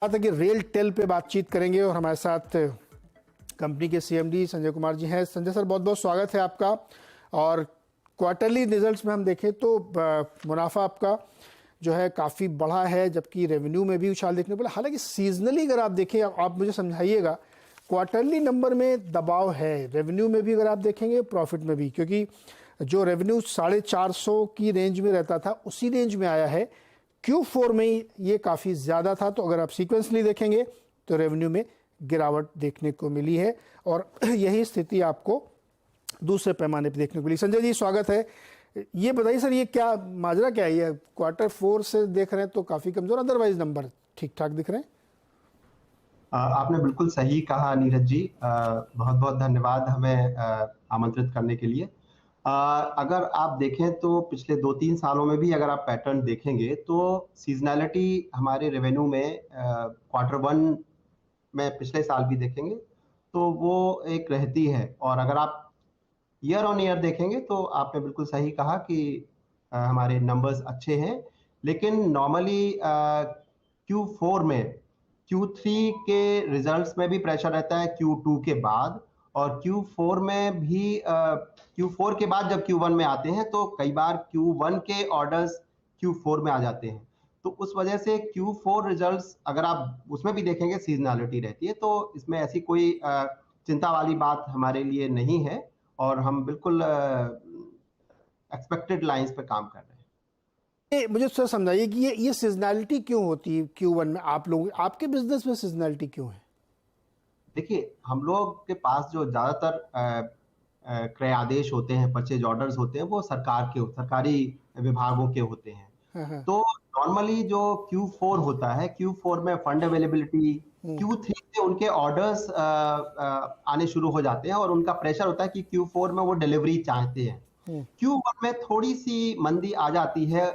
बात है कि रेल टेल पे बातचीत करेंगे और हमारे साथ कंपनी के सीएमडी संजय कुमार जी हैं। संजय सर, बहुत बहुत स्वागत है आपका। और क्वार्टरली रिजल्ट्स में हम देखें तो मुनाफा आपका जो है काफ़ी बढ़ा है, जबकि रेवेन्यू में भी उछाल देखने को मिला। हालांकि सीजनली अगर आप देखें, आप मुझे समझाइएगा, क्वार्टरली नंबर में दबाव है रेवेन्यू में भी अगर आप देखेंगे, प्रॉफिट में भी, क्योंकि जो रेवेन्यू 450 की रेंज में रहता था उसी रेंज में आया है। Q4 में ये काफ़ी ज़्यादा था, तो अगर आप सीक्वेंसली देखेंगे तो रेवेन्यू में गिरावट देखने को मिली है और यही स्थिति आपको दूसरे पैमाने पर देखने को मिली। संजय जी, स्वागत है। ये बताइए सर, ये क्या माजरा क्या है? ये Q4 से देख रहे हैं तो काफ़ी कमज़ोर, अदरवाइज नंबर ठीक ठाक दिख रहे हैं। आपने बिल्कुल सही कहा नीरज जी। बहुत बहुत धन्यवाद हमें आमंत्रित करने के लिए। अगर आप देखें तो पिछले 2-3 सालों में भी अगर आप पैटर्न देखेंगे तो सीजनैलिटी हमारे रेवेन्यू में Q1 में पिछले साल भी देखेंगे तो वो एक रहती है। और अगर आप ईयर ऑन ईयर देखेंगे तो आपने बिल्कुल सही कहा कि हमारे नंबर्स अच्छे हैं, लेकिन नॉर्मली Q4 में Q3 के रिजल्ट्स में भी प्रेशर रहता है Q2 के बाद, और Q4 में भी Q4 के बाद जब Q1 में आते हैं तो कई बार Q1 के ऑर्डर्स Q4 में आ जाते हैं। तो उस वजह से Q4 रिजल्ट्स अगर आप उसमें भी देखेंगे सीजनैलिटी रहती है, तो इसमें ऐसी कोई चिंता वाली बात हमारे लिए नहीं है और हम बिल्कुल एक्सपेक्टेड लाइंस पे काम कर रहे हैं। मुझे सर समझाइए कि ये सीजनैलिटी क्यों होती है Q1 में? आप लोग, आपके बिजनेस में सीजनैलिटी क्यों है? देखिए, हम लोग के पास जो ज्यादातर क्रय आदेश होते हैं, परचेज ऑर्डर्स होते हैं, वो सरकारी विभागों के होते हैं। हाँ हाँ। तो नॉर्मली जो Q4 होता है, Q4 में फंड अवेलेबिलिटी, Q3 से उनके ऑर्डर्स आने शुरू हो जाते हैं और उनका प्रेशर होता है कि Q4 में वो डिलीवरी चाहते हैं। Q1 में थोड़ी सी मंदी आ जाती है,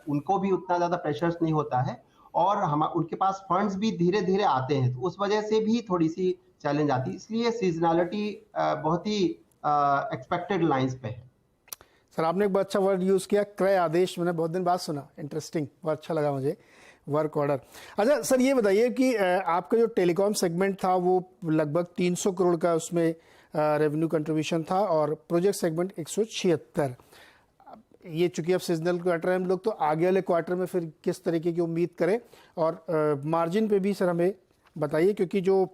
उनको भी उतना ज्यादा प्रेशर नहीं होता है और हम उनके पास फंड्स भी धीरे धीरे आते हैं, तो उस वजह से भी थोड़ी सी चैलेंज आती है। इसलिए सीजनैलिटी बहुत ही एक्सपेक्टेड लाइंस पे है। सर, आपने एक बहुत अच्छा वर्ड यूज़ किया, क्रय आदेश। मैंने बहुत दिन बाद सुना, इंटरेस्टिंग, बहुत अच्छा लगा मुझे, वर्क ऑर्डर। अच्छा सर, ये बताइए कि आपका जो टेलीकॉम सेगमेंट था वो लगभग 300 करोड़ का उसमें रेवेन्यू कंट्रीब्यूशन था और प्रोजेक्ट सेगमेंट 176। ये चूंकि अब सीजनल क्वार्टर है, हम लोग तो आगे वाले क्वार्टर में फिर किस तरीके की उम्मीद करें? और मार्जिन पे भी सर हमें बताइए, क्योंकि जो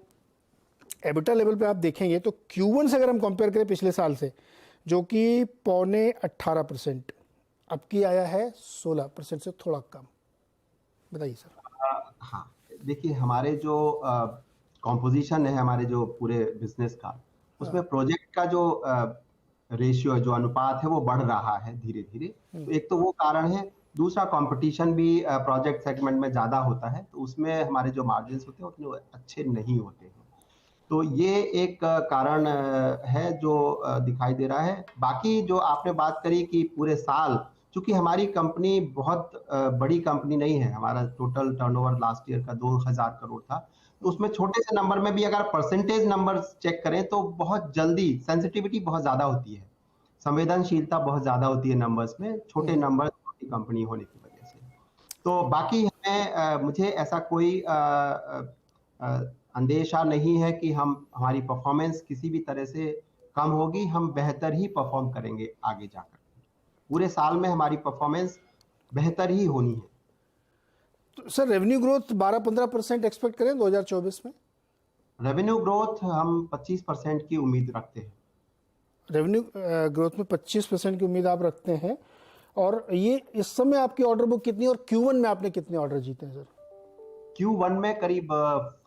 एबिटा लेवल पे आप देखेंगे तो Q1 से अगर हम कंपेयर करें पिछले साल से, जो कि 18.5%, अब की आया है 16% से थोड़ा कम। बताइए सर। हाँ, देखिए, हमारे जो कॉम्पोजिशन है हमारे जो पूरे बिजनेस का, उसमें प्रोजेक्ट का जो रेशियो, जो अनुपात है, वो बढ़ रहा है धीरे धीरे। तो एक तो वो कारण है, दूसरा कंपटीशन भी प्रोजेक्ट सेगमेंट में ज्यादा होता है, तो उसमें हमारे जो मार्जिन होते हैं उतने अच्छे नहीं होते हैं। तो ये एक कारण है जो दिखाई दे रहा है। बाकी जो आपने बात करी कि पूरे साल, चूंकि हमारी कंपनी बहुत बड़ी कंपनी नहीं है, हमारा टोटल टर्नओवर लास्ट ईयर का 2000 करोड़ था, तो उसमें छोटे से नंबर में भी अगर परसेंटेज नंबर चेक करें तो बहुत जल्दी सेंसिटिविटी बहुत ज्यादा होती है, संवेदनशीलता बहुत ज्यादा होती है नंबर्स में, छोटे नंबर, छोटी कंपनी होने की वजह से। तो बाकी हमें मुझे ऐसा कोई अंदेशा नहीं है कि हमारी परफॉर्मेंस किसी भी तरह से कम होगी। हम बेहतर ही परफॉर्म करेंगे आगे जाकर। पूरे साल में हमारी परफॉर्मेंस बेहतर ही होनी है। तो सर, रेवेन्यू ग्रोथ 12-15% एक्सपेक्ट करें 2024 में? रेवेन्यू ग्रोथ हम 25% की उम्मीद रखते हैं। रेवेन्यू ग्रोथ में 25% की उम्मीद आप रखते हैं। और ये इस समय आपकी ऑर्डर बुक कितनी, और Q1 में आपने कितने ऑर्डर जीते हैं सर? Q1 में करीब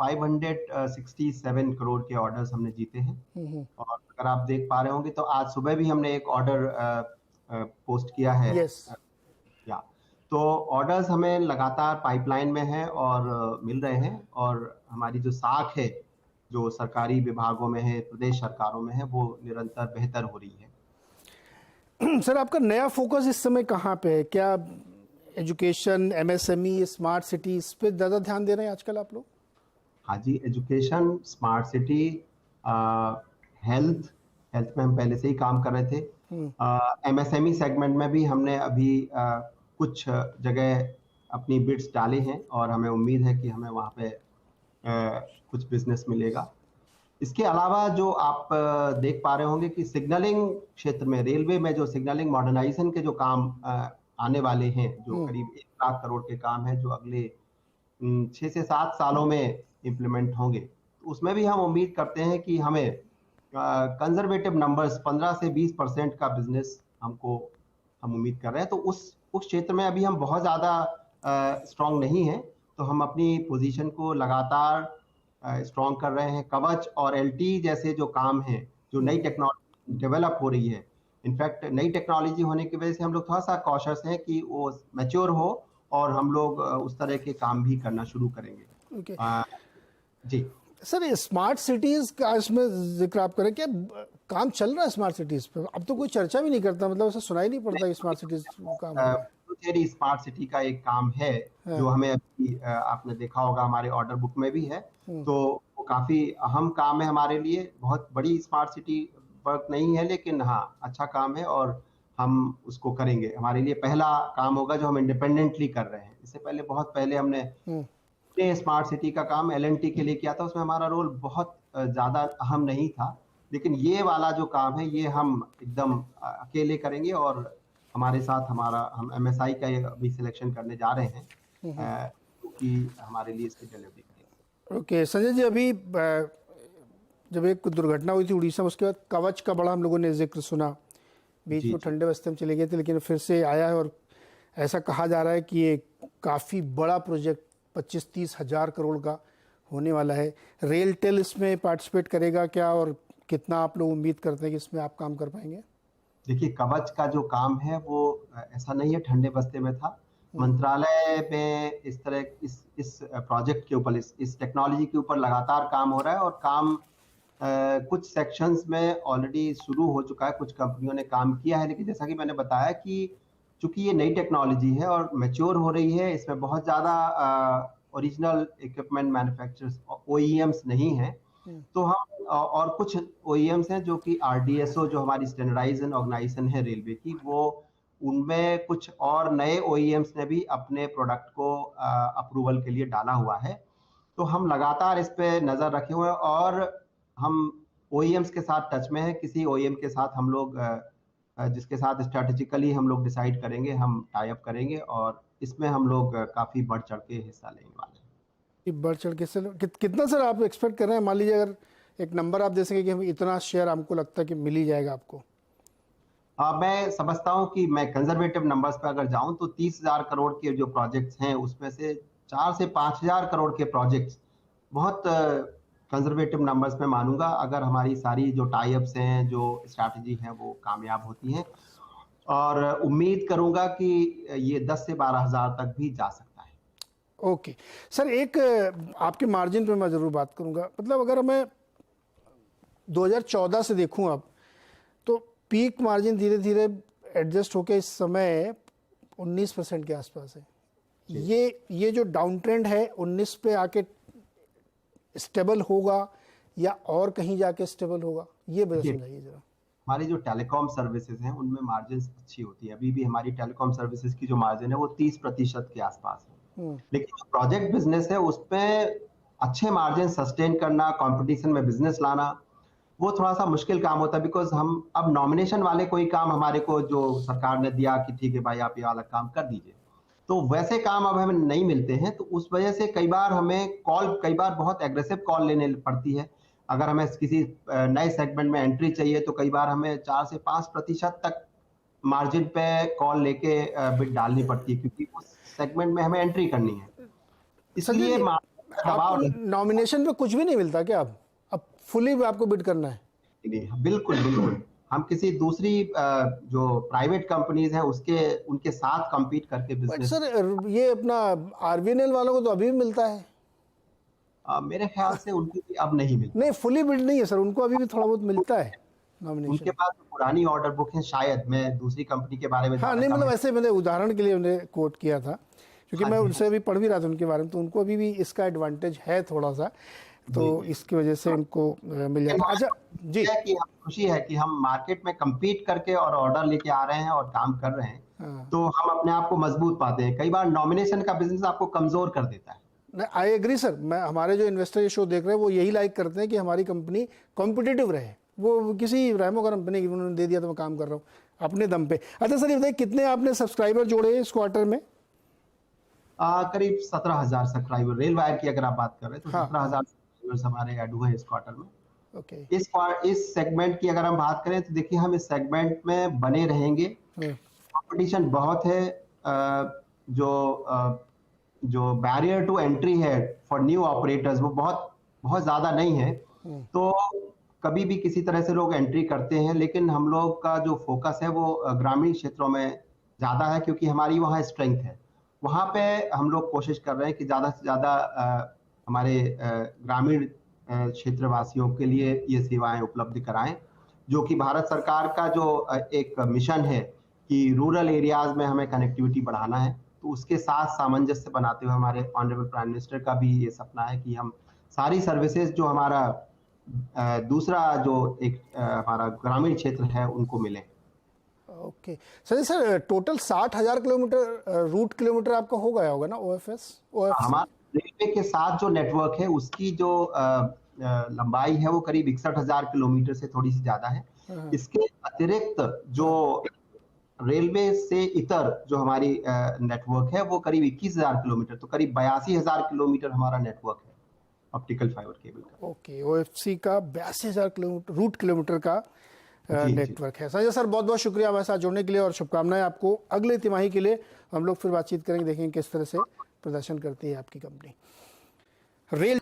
567 करोड़ के ऑर्डर्स हमने जीते हैं। और अगर आप देख पा रहे होंगे तो आज सुबह भी हमने एक ऑर्डर पोस्ट किया है। यस। या तो ऑर्डर्स हमें लगातार पाइपलाइन में है और मिल रहे हैं, और हमारी जो साख है, जो सरकारी विभागों में है, प्रदेश सरकारों में है, वो निरंतर बेहतर हो रही है। सर, आपका नया फोकस इस समय कहाँ पे है? क्या एजुकेशन, MSME, स्मार्ट सिटी, इस पे ज़्यादा ध्यान दे रहे हैं आजकल आप लोग? हाँ जी, एजुकेशन, स्मार्ट सिटी, हेल्थ में हम पहले से ही काम कर रहे थे। MSME सेगमेंट में भी हमने अभी कुछ जगह अपनी बिड्स डाले हैं और हमें उम्मीद है कि हमें वहाँ पे कुछ बिजनेस मिलेगा। इसके अलावा जो आप देख पा रहे होंगे कि सिग्नलिंग क्षेत्र में, रेलवे में जो सिग्नलिंग मॉडर्नाइजेशन के जो काम आने वाले हैं, जो करीब 1 लाख करोड़ के काम है, जो अगले 6 से 7 सालों में इम्प्लीमेंट होंगे, तो उसमें भी हम उम्मीद करते हैं कि हमें कंजर्वेटिव नंबर्स 15 से 20% का बिजनेस हम उम्मीद कर रहे हैं। तो उस क्षेत्र में अभी हम बहुत ज़्यादा स्ट्रांग नहीं हैं, तो हम अपनी पोजीशन को लगातार स्ट्रॉन्ग कर रहे हैं। कवच और एलटी जैसे जो काम हैं, जो नई टेक्नोलॉजी डेवलप हो रही है, इनफैक्ट नई टेक्नोलॉजी होने की वजह से हम लोग थोड़ा सा कॉशियस हैं कि वो मैच्योर हो और हम लोग उस तरह के काम भी करना शुरू करेंगे। okay. जी सर, ये स्मार्ट सिटीज का इसमें जिक्र आप करें, क्या काम चल रहा है स्मार्ट सिटीज पे? अब तो कोई चर्चा भी नहीं करता, मतलब ऐसा सुनाई नहीं पड़ता कि स्मार्ट सिटीज काम स्मार्ट सिटी का एक काम है जो हमें अभी आपने देखा होगा हमारे ऑर्डर बुक में भी है, तो वो काफी अहम काम है हमारे लिए। बहुत बड़ी स्मार्ट सिटी वर्क नहीं है, लेकिन हाँ अच्छा काम है और हम उसको करेंगे। हमारे लिए पहला काम होगा जो हम इंडिपेंडेंटली कर रहे हैं। इससे पहले बहुत पहले हमने स्मार्ट सिटी का काम एलएनटी के लिए किया था, उसमें हमारा रोल बहुत ज्यादा अहम नहीं था, लेकिन ये वाला जो काम है ये हम एकदम अकेले करेंगे और हमारे साथ हम एमएसआई का अभी सिलेक्शन करने जा रहे हैं क्योंकि हमारे लिए इसकी डिलीवरी करेंगे। ओके संजय जी, अभी जब एक दुर्घटना हुई थी उड़ीसा में, उसके बाद कवच का बड़ा हम लोगों ने जिक्र सुना, बीच में ठंडे बस्ते में चले गए थे, लेकिन फिर से आया है और ऐसा कहा जा रहा है कि ये काफ़ी बड़ा प्रोजेक्ट 25-30 हज़ार करोड़ का होने वाला है। रेलटेल इसमें पार्टिसिपेट करेगा क्या, और कितना आप लोग उम्मीद करते हैं कि इसमें आप काम कर पाएंगे? देखिए, कवच का जो काम है वो ऐसा नहीं है ठंडे बस्ते में था। मंत्रालय में इस तरह इस प्रोजेक्ट के ऊपर, इस टेक्नोलॉजी के ऊपर लगातार काम हो रहा है और काम कुछ सेक्शंस में ऑलरेडी शुरू हो चुका है, कुछ कंपनियों ने काम किया है। लेकिन जैसा कि मैंने बताया कि चूंकि ये नई टेक्नोलॉजी है और मैच्योर हो रही है, इसमें बहुत ज़्यादा ओरिजिनल इक्विपमेंट मैन्युफैक्चरर्स OEMs नहीं हैं, तो हम और कुछ OEMs हैं जो कि RDSO जो हमारी स्टैंडर्डाइजेशन ऑर्गेनाइजेशन है रेलवे की, वो उनमें कुछ और नए OEMs ने भी अपने प्रोडक्ट को अप्रूवल के लिए डाला हुआ है। तो हम लगातार इस पे नज़र रखे हुए हैं और हम OEMs के साथ टच में हैं। किसी OEM के साथ हम लोग जिसके साथ स्ट्रैटेजिकली हम लोग डिसाइड करेंगे, हम टाई अप करेंगे और इसमें हम लोग काफ़ी बढ़ चढ़ के हिस्सा लेने वाले हैं। बढ़ चढ़ के सर कितना सर आप एक्सपेक्ट कर रहे हैं? मान लीजिए अगर एक नंबर आप दे सकें कि हम इतना शेयर हमको लगता है कि मिल ही जाएगा आपको। मैं समझता हूं कि मैं कंजर्वेटिव नंबर्स पे अगर जाऊं तो 30,000 करोड़ के जो प्रोजेक्ट्स हैं उसमें से 4 से 5,000 करोड़ के प्रोजेक्ट्स बहुत कंजर्वेटिव नंबर्स में मानूंगा, अगर हमारी सारी जो टाई अप्स हैं, जो स्ट्रैटेजी है वो कामयाब होती हैं, और उम्मीद करूंगा कि ये 10 से 12,000 तक भी जा सकता है। ओके सर, एक आपके मार्जिन पे मैं ज़रूर बात करूंगा। मतलब अगर मैं 2014 से देखूं अब, तो पीक मार्जिन धीरे धीरे एडजस्ट होके इस समय 19% के आसपास है। ये जो डाउन ट्रेंड है 19 पे आके स्टेबल होगा या और कहीं जाके स्टेबल होगा, ये बता समझाइए जरा। हमारी जो टेलीकॉम सर्विसेज हैं उनमें मार्जिन अच्छी होती है। अभी भी हमारी टेलीकॉम सर्विसेज की जो मार्जिन है वो 30% के आसपास है, लेकिन जो प्रोजेक्ट बिजनेस है उसमें अच्छे मार्जिन सस्टेन करना, कंपटीशन में बिजनेस लाना, वो थोड़ा सा मुश्किल काम होता है। बिकॉज हम अब नॉमिनेशन वाले कोई काम हमारे को जो सरकार ने दिया कि ठीक है भाई आप ये वाला काम कर दीजिए, तो वैसे काम अब हमें नहीं मिलते हैं। तो उस वजह से कई बार बहुत एग्रेसिव कॉल लेने पड़ती है। अगर हमें किसी नए सेगमेंट में एंट्री चाहिए तो कई बार हमें 4 से 5% तक मार्जिन पे कॉल लेके बिड डालनी पड़ती है, क्योंकि उस सेगमेंट में हमें एंट्री करनी है। इसलिए नॉमिनेशन पे कुछ भी नहीं मिलता क्या? अब फुली आपको बिड करना है? बिल्कुल बिल्कुल, हम किसी दूसरी जो प्राइवेट कंपनीज हैं उनके साथ compete करके बिजनेस। सर ये अपना RVNL वालों को तो अभी भी मिलता है। मेरे ख्याल से उनको भी अब नहीं मिलता। नहीं, फुली बिल्ड नहीं है सर, उनको अभी भी थोड़ा बहुत मिलता है नॉमिनेशन। उनके पास पुरानी ऑर्डर बुक है शायद, मैं दूसरी कंपनी के बारे में हाँ नहीं, मतलब ऐसे मैंने उदाहरण के लिए उन्हें कोट किया था, क्योंकि मैं उनसे अभी पढ़ भी रहा था उनके बारे में, तो उनको अभी भी इसका एडवांटेज है थोड़ा सा, तो इसकी वजह से उनको मिल जाएगा। अच्छा जी, कि खुशी है कि हम मार्केट में compete करके और ऑर्डर लेके आ रहे हैं और काम कर रहे हैं, तो हम अपने आप को मजबूत पाते हैं। कई बार नॉमिनेशन का बिजनेस आपको कमजोर कर देता है। आई एग्री सर, मैं हमारे जो इन्वेस्टर ये शो देख रहे हैं वो यही लाइक करते हैं कि हमारी कंपनी कॉम्पिटिटिव रहे। वो किसी रैमो कंपनी की उन्होंने दे दिया तो मैं काम कर रहा हूँ अपने दम पे। अच्छा सर, ये बताइए कितने आपने सब्सक्राइबर जोड़े इस क्वार्टर में? करीब 17,000 सब्सक्राइबर, रेल वायर की अगर आप बात कर रहे हैं तो हाँ, 17,000 सब्सक्राइबर्स हमारे ऐड हुए इस क्वार्टर में। ओके। इस सेगमेंट की अगर हम बात करें तो देखिए हम इस सेगमेंट में बने रहेंगे। कंपटीशन बहुत है। जो बैरियर टू एंट्री है फॉर न्यू ऑपरेटर्स वो बहुत बहुत ज्यादा नहीं है। तो कभी भी किसी तरह से लोग एंट्री करते हैं, लेकिन हम लोग का जो फोकस है वो ग्रामीण क्षेत्रों में ज्यादा है, क्योंकि हमारी वहाँ स्ट्रेंथ है। वहाँ पे हम लोग कोशिश कर रहे हैं कि ज्यादा से ज्यादा हमारे ग्रामीण क्षेत्रवासियों के लिए ये सेवाएं उपलब्ध कराएं, जो कि भारत सरकार का जो एक मिशन है कि रूरल एरियाज में हमें कनेक्टिविटी बढ़ाना है। तो उसके साथ सामंजस्य बनाते हुए हमारे ऑनरेबल प्राइम मिनिस्टर का भी ये सपना है कि हम सारी सर्विसेज जो हमारा दूसरा जो एक हमारा ग्रामीण क्षेत्र है उनको मिले। Okay sir, total 60,000 kilometre route kilometre आपका हो गया होगा ना ओएफएस? हमारा रेलवे के साथ जो नेटवर्क है उसकी जो लंबाई है वो करीब 61,000 किलोमीटर से थोड़ी सी ज्यादा है। इसके अतिरिक्त जो रेलवे से इतर जो हमारी नेटवर्क है वो करीब 21,000 किलोमीटर, तो करीब 82,000 किलोमीटर हमारा नेटवर्क है ऑप्टिकल फाइबर केबल का। ओके, ओएफसी का 82,000 किलोमीटर रूट किलोमीटर का नेटवर्क है। संजय सर, बहुत बहुत शुक्रिया हमारे साथ जुड़ने के लिए और शुभकामनाएं आपको अगले तिमाही के लिए। हम लोग फिर बातचीत करेंगे, देखेंगे किस तरह से प्रदर्शन करती है आपकी कंपनी। रेल